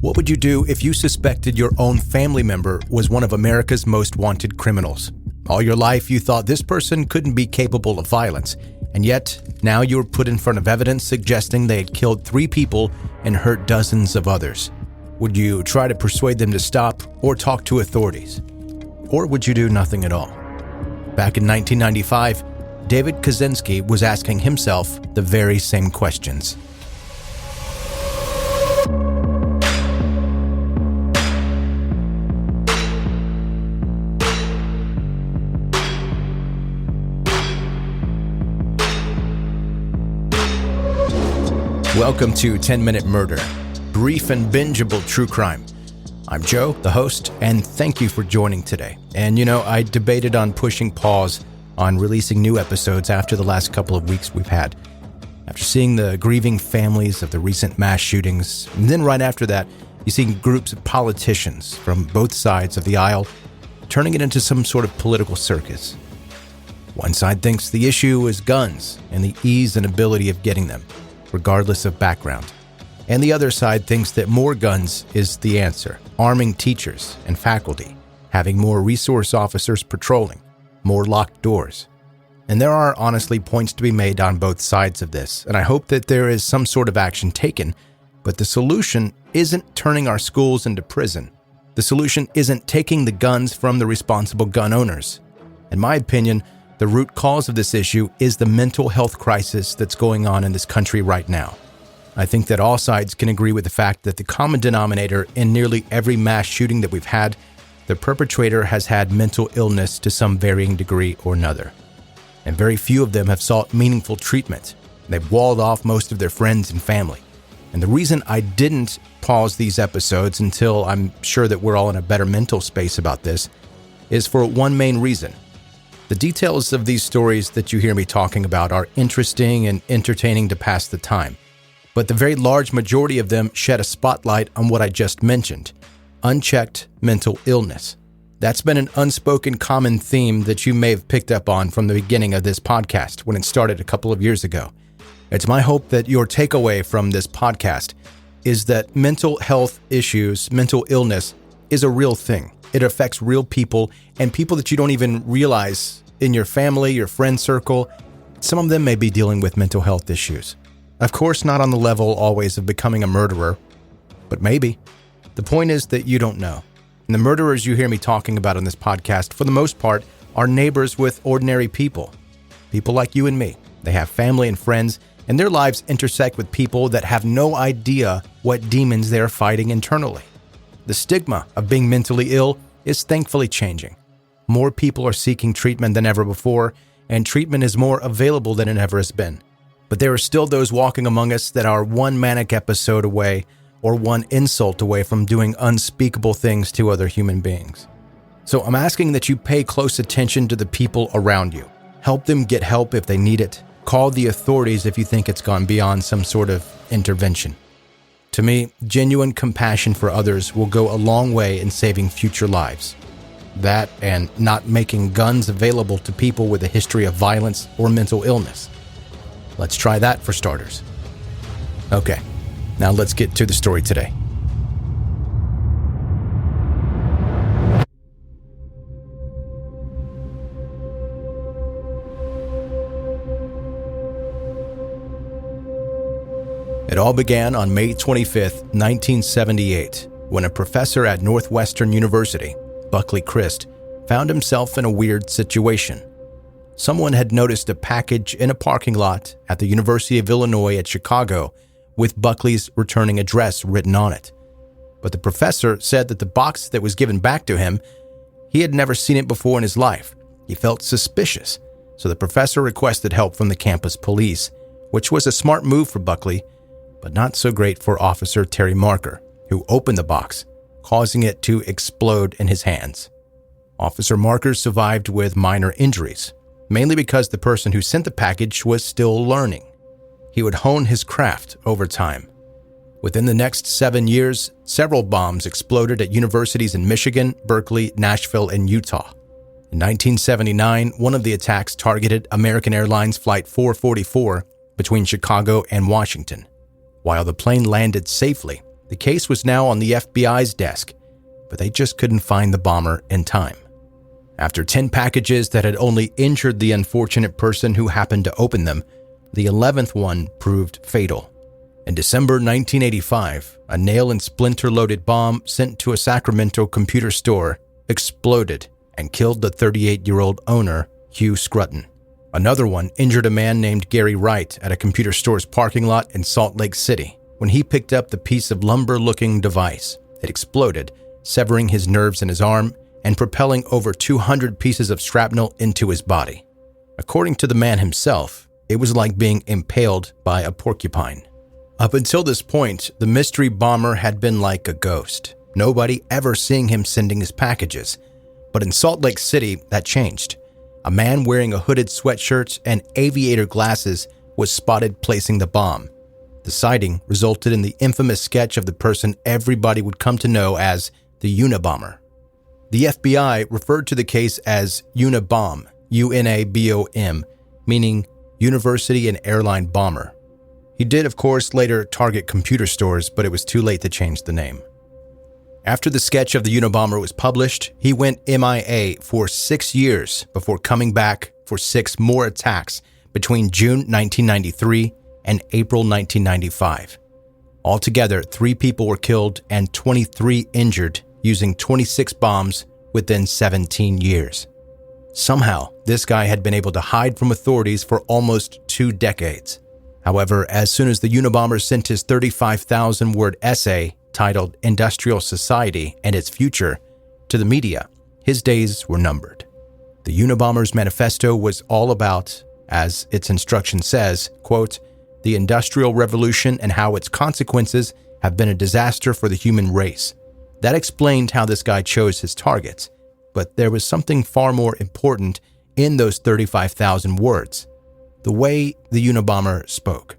What would you do if you suspected your own family member was one of America's most wanted criminals? All your life, you thought this person couldn't be capable of violence, and yet now you were put in front of evidence suggesting they had killed 3 people and hurt dozens of others. Would you try to persuade them to stop or talk to authorities? Or would you do nothing at all? Back in 1995, David Kaczynski was asking himself the very same questions. Welcome to 10-Minute Murder, brief and bingeable true crime. I'm Joe, the host, and thank you for joining today. And I debated on pushing pause on releasing new episodes after the last couple of weeks we've had. After seeing the grieving families of the recent mass shootings, and then right after that, you see groups of politicians from both sides of the aisle turning it into some sort of political circus. One side thinks the issue is guns and the ease and ability of getting them, regardless of background. And the other side thinks that more guns is the answer, arming teachers and faculty, having more resource officers patrolling, more locked doors. And there are honestly points to be made on both sides of this, and I hope that there is some sort of action taken, but the solution isn't turning our schools into prison. The solution isn't taking the guns from the responsible gun owners. In my opinion, the root cause of this issue is the mental health crisis that's going on in this country right now. I think that all sides can agree with the fact that the common denominator in nearly every mass shooting that we've had, the perpetrator has had mental illness to some varying degree or another. And very few of them have sought meaningful treatment. They've walled off most of their friends and family. And the reason I didn't pause these episodes until I'm sure that we're all in a better mental space about this is for one main reason. The details of these stories that you hear me talking about are interesting and entertaining to pass the time. But the very large majority of them shed a spotlight on what I just mentioned, unchecked mental illness. That's been an unspoken common theme that you may have picked up on from the beginning of this podcast when it started a couple of years ago. It's my hope that your takeaway from this podcast is that mental health issues, mental illness, is a real thing. It affects real people and people that you don't even realize in your family, your friend circle. Some of them may be dealing with mental health issues. Of course, not on the level always of becoming a murderer, but maybe. The point is that you don't know. And the murderers you hear me talking about on this podcast, for the most part, are neighbors with ordinary people. People like you and me. They have family and friends, and their lives intersect with people that have no idea what demons they are fighting internally. The stigma of being mentally ill is thankfully changing. More people are seeking treatment than ever before, and treatment is more available than it ever has been. But there are still those walking among us that are one manic episode away or one insult away from doing unspeakable things to other human beings. So I'm asking that you pay close attention to the people around you. Help them get help if they need it. Call the authorities if you think it's gone beyond some sort of intervention. To me, genuine compassion for others will go a long way in saving future lives. That and not making guns available to people with a history of violence or mental illness. Let's try that for starters. Okay, now let's get to the story today. It all began on May 25th, 1978, when a professor at Northwestern University, Buckley Crist, found himself in a weird situation. Someone had noticed a package in a parking lot at the University of Illinois at Chicago with Buckley's returning address written on it. But the professor said that the box that was given back to him, he had never seen it before in his life. He felt suspicious, so the professor requested help from the campus police, which was a smart move for Buckley, but not so great for Officer Terry Marker, who opened the box, causing it to explode in his hands. Officer Marker survived with minor injuries, mainly because the person who sent the package was still learning. He would hone his craft over time. Within the next 7 years, several bombs exploded at universities in Michigan, Berkeley, Nashville, and Utah. In 1979, one of the attacks targeted American Airlines Flight 444 between Chicago and Washington. While the plane landed safely, The case was now on the FBI's desk, but they just couldn't find the bomber in time. After 10 packages that had only injured the unfortunate person who happened to open them, the 11th one proved fatal. In December 1985, a nail and splinter-loaded bomb sent to a Sacramento computer store exploded and killed the 38-year-old owner, Hugh Scruton. Another one injured a man named Gary Wright at a computer store's parking lot in Salt Lake City. When he picked up the piece of lumber-looking device, it exploded, severing his nerves in his arm and propelling over 200 pieces of shrapnel into his body. According to the man himself, it was like being impaled by a porcupine. Up until this point, the mystery bomber had been like a ghost, nobody ever seeing him sending his packages. But in Salt Lake City, that changed. A man wearing a hooded sweatshirt and aviator glasses was spotted placing the bomb. The sighting resulted in the infamous sketch of the person everybody would come to know as the Unabomber. The FBI referred to the case as Unabomb, UNABOM, meaning University and Airline Bomber. He did, of course, later target computer stores, but it was too late to change the name. After the sketch of the Unabomber was published, he went MIA for 6 years before coming back for 6 more attacks between June 1993 and April 1995. Altogether, 3 people were killed and 23 injured using 26 bombs within 17 years. Somehow, this guy had been able to hide from authorities for almost 2 decades. However, as soon as the Unabomber sent his 35,000-word essay titled Industrial Society and Its Future to the media, his days were numbered. The Unabomber's manifesto was all about, as its instruction says, quote, the Industrial Revolution and how its consequences have been a disaster for the human race. That explained how this guy chose his targets, but there was something far more important in those 35,000 words. The way the Unabomber spoke.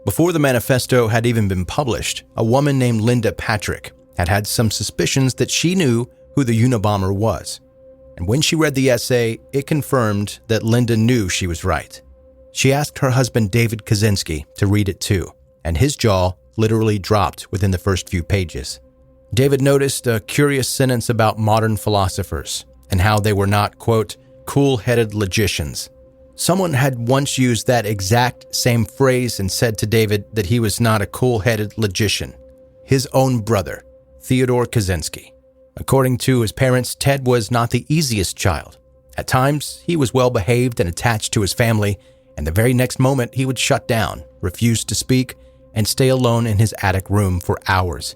Before the manifesto had even been published, a woman named Linda Patrick had some suspicions that she knew who the Unabomber was. And when she read the essay, it confirmed that Linda knew she was right. She asked her husband David Kaczynski to read it too, and his jaw literally dropped within the first few pages. David noticed a curious sentence about modern philosophers and how they were not, quote, cool-headed logicians. Someone had once used that exact same phrase and said to David that he was not a cool-headed logician. His own brother, Theodore Kaczynski. According to his parents, Ted was not the easiest child. At times, he was well-behaved and attached to his family, and the very next moment he would shut down, refuse to speak, and stay alone in his attic room for hours.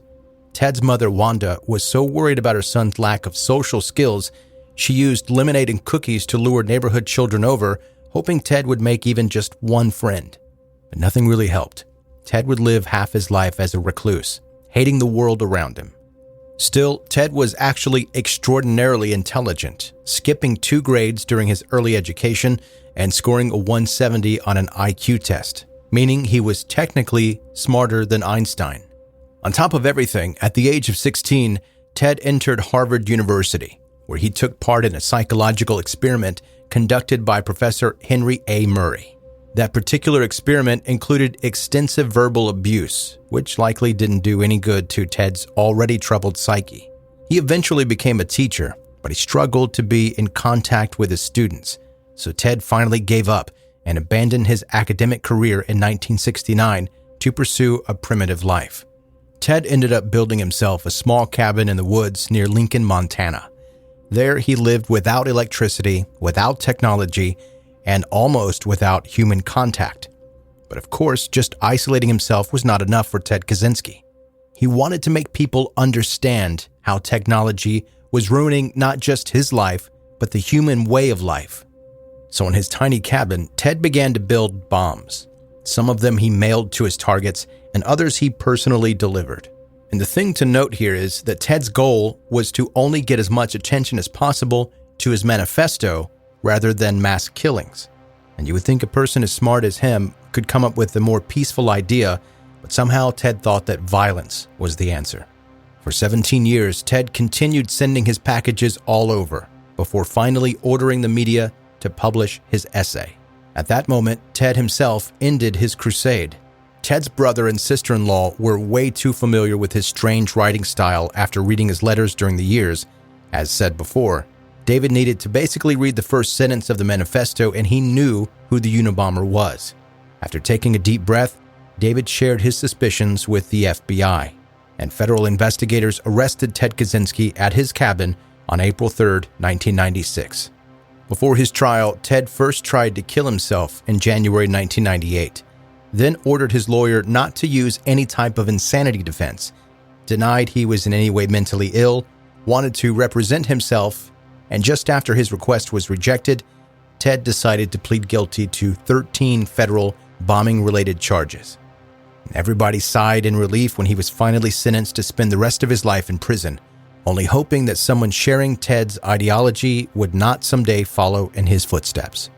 Ted's mother, Wanda, was so worried about her son's lack of social skills, she used lemonade and cookies to lure neighborhood children over, hoping Ted would make even just one friend. But nothing really helped. Ted would live half his life as a recluse, hating the world around him. Still, Ted was actually extraordinarily intelligent, skipping 2 grades during his early education and scoring a 170 on an IQ test, meaning he was technically smarter than Einstein. On top of everything, at the age of 16, Ted entered Harvard University, where he took part in a psychological experiment conducted by Professor Henry A. Murray. That particular experiment included extensive verbal abuse, which likely didn't do any good to Ted's already troubled psyche. He eventually became a teacher, but he struggled to be in contact with his students, so Ted finally gave up and abandoned his academic career in 1969 to pursue a primitive life. Ted ended up building himself a small cabin in the woods near Lincoln, Montana. There, he lived without electricity, without technology, and almost without human contact. But of course, just isolating himself was not enough for Ted Kaczynski. He wanted to make people understand how technology was ruining not just his life, but the human way of life. So in his tiny cabin, Ted began to build bombs. Some of them he mailed to his targets, and others he personally delivered. And the thing to note here is that Ted's goal was to only get as much attention as possible to his manifesto rather than mass killings. And you would think a person as smart as him could come up with a more peaceful idea, but somehow Ted thought that violence was the answer. For 17 years, Ted continued sending his packages all over, before finally ordering the media to publish his essay. At that moment, Ted himself ended his crusade. Ted's brother and sister-in-law were way too familiar with his strange writing style after reading his letters during the years. As said before, David needed to basically read the first sentence of the manifesto and he knew who the Unabomber was. After taking a deep breath, David shared his suspicions with the FBI, and federal investigators arrested Ted Kaczynski at his cabin on April 3, 1996. Before his trial, Ted first tried to kill himself in January 1998, then ordered his lawyer not to use any type of insanity defense, denied he was in any way mentally ill, wanted to represent himself, and just after his request was rejected, Ted decided to plead guilty to 13 federal bombing-related charges. Everybody sighed in relief when he was finally sentenced to spend the rest of his life in prison, only hoping that someone sharing Ted's ideology would not someday follow in his footsteps.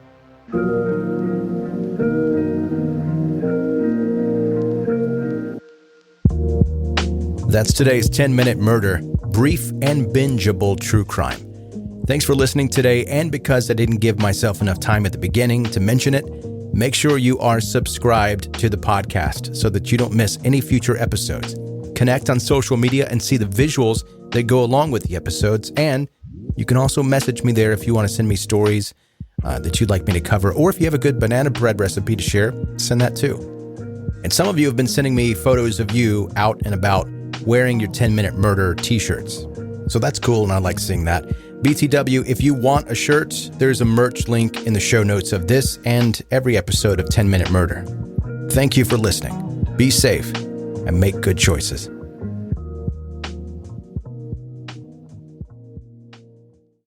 That's today's 10-Minute Murder, brief and bingeable true crime. Thanks for listening today, and because I didn't give myself enough time at the beginning to mention it, make sure you are subscribed to the podcast so that you don't miss any future episodes. Connect on social media and see the visuals that go along with the episodes, and you can also message me there if you want to send me stories that you'd like me to cover, or if you have a good banana bread recipe to share, send that too. And some of you have been sending me photos of you out and about wearing your 10-Minute Murder t-shirts. So that's cool, and I like seeing that. BTW, if you want a shirt, there's a merch link in the show notes of this and every episode of 10-Minute Murder. Thank you for listening. Be safe and make good choices.